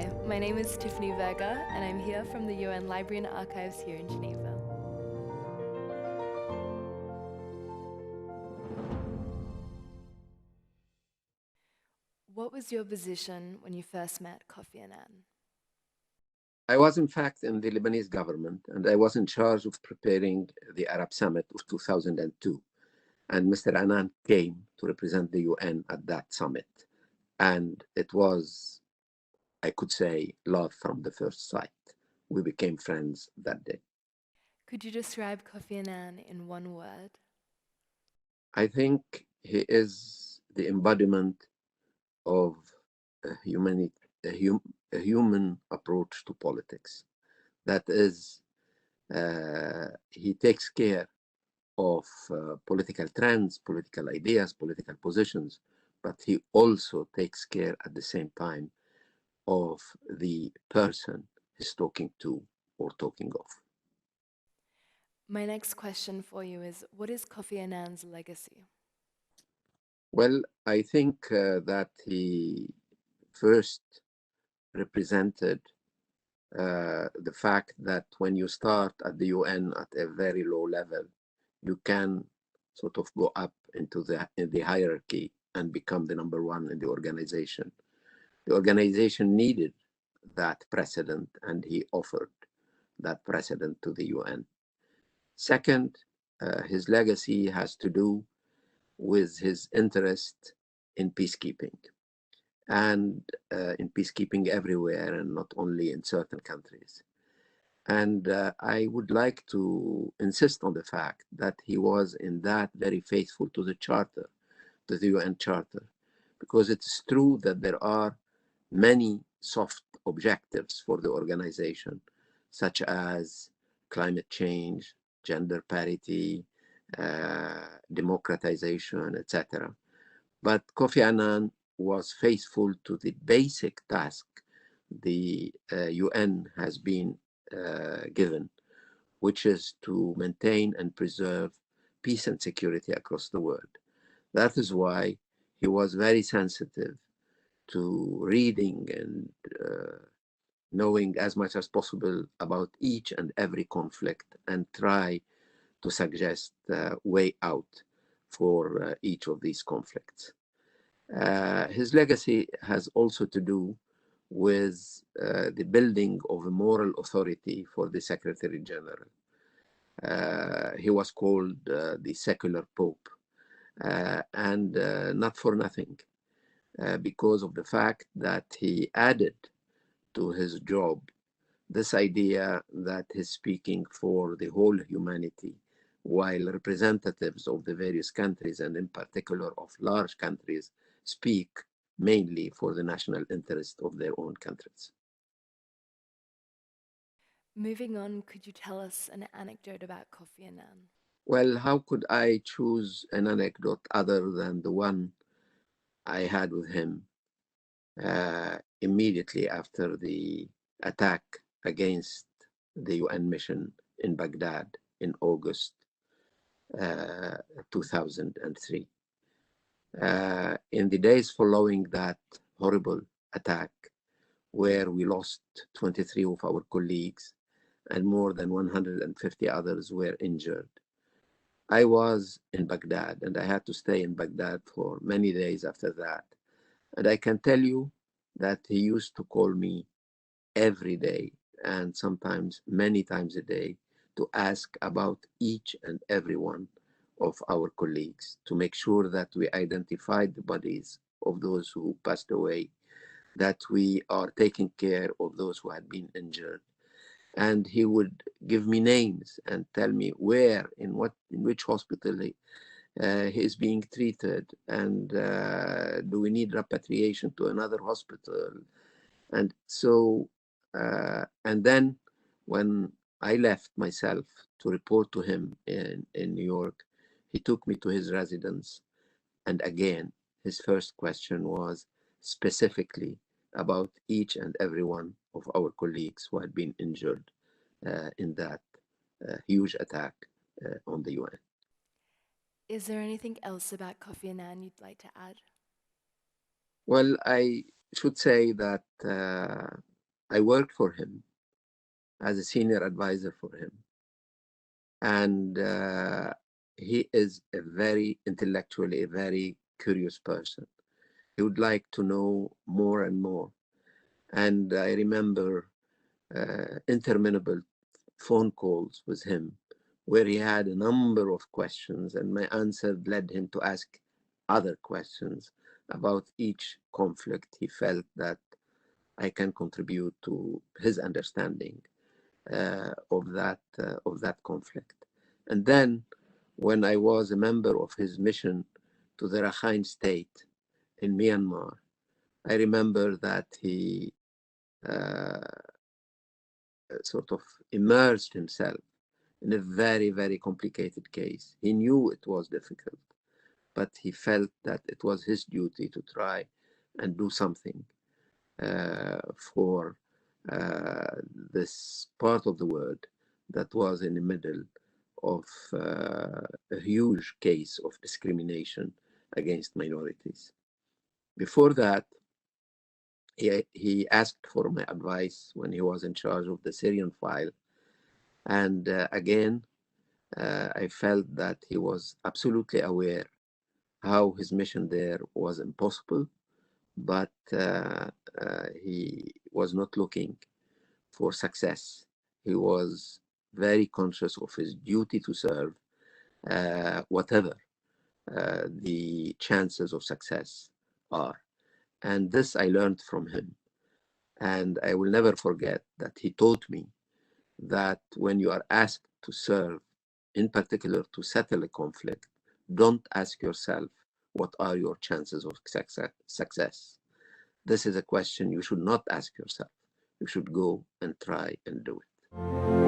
Hi, my name is Tiffany Verga, and I'm here from the UN Library and Archives here in Geneva. What was your position when you first met Kofi Annan? I was, in fact, in the Lebanese government, and I was in charge of preparing the Arab Summit of 2002. And Mr. Annan came to represent the UN at that summit. And it was, I could say, love from the first sight. We became friends that day. Could you describe Kofi Annan in one word? I think he is the embodiment of humanity, a human approach to politics. That is, he takes care of political trends, political ideas, political positions, but he also takes care at the same time of the person he's talking to or talking of. My next question for you is, what is Kofi Annan's legacy? Well, I think that he first represented the fact that when you start at the UN at a very low level, you can sort of go up into the hierarchy and become the number one in the organization. The organization needed that precedent, and he offered that precedent to the UN. Second, his legacy has to do with his interest in peacekeeping and in peacekeeping everywhere and not only in certain countries. And I would like to insist on the fact that he was in that very faithful to the charter, to the UN Charter, because it's true that there are many soft objectives for the organization, such as climate change, gender parity, democratization, etc. But Kofi Annan was faithful to the basic task the UN has been given, which is to maintain and preserve peace and security across the world. That is why he was very sensitive to reading and knowing as much as possible about each and every conflict and try to suggest a way out for each of these conflicts. His legacy has also to do with the building of a moral authority for the Secretary General. He was called the secular Pope, and not for nothing, because of the fact that he added to his job this idea that he's speaking for the whole humanity, while representatives of the various countries, and in particular of large countries, speak mainly for the national interest of their own countries. Moving on, could you tell us an anecdote about Kofi Annan? Well, how could I choose an anecdote other than the one I had with him immediately after the attack against the UN mission in Baghdad in August 2003. In the days following that horrible attack, where we lost 23 of our colleagues and more than 150 others were injured, I was in Baghdad, and I had to stay in Baghdad for many days after that. And I can tell you that he used to call me every day, and sometimes many times a day, to ask about each and every one of our colleagues, to make sure that we identified the bodies of those who passed away, that we are taking care of those who had been injured. And he would give me names and tell me where, in which hospital he is being treated, and do we need repatriation to another hospital. And so, and then when I left myself to report to him in New York, he took me to his residence. And again, his first question was specifically about each and every one of our colleagues who had been injured in that huge attack on the UN. Is there anything else about Kofi Annan you'd like to add? Well, I should say that I worked for him as a senior advisor for him. And he is a very intellectually, a very curious person. He would like to know more and more. And I remember interminable phone calls with him where he had a number of questions, and my answer led him to ask other questions about each conflict he felt that I can contribute to his understanding of that conflict. And then, when I was a member of his mission to the Rakhine State in Myanmar, I remember that he sort of immersed himself in a very, very complicated case. He knew it was difficult, but he felt that it was his duty to try and do something for this part of the world that was in the middle of a huge case of discrimination against minorities. Before that, he asked for my advice when he was in charge of the Syrian file. And again, I felt that he was absolutely aware how his mission there was impossible, but he was not looking for success. He was very conscious of his duty to serve, whatever the chances of success are. And this I learned from him. And I will never forget that he taught me that when you are asked to serve, in particular to settle a conflict, don't ask yourself, what are your chances of success? This is a question you should not ask yourself. You should go and try and do it.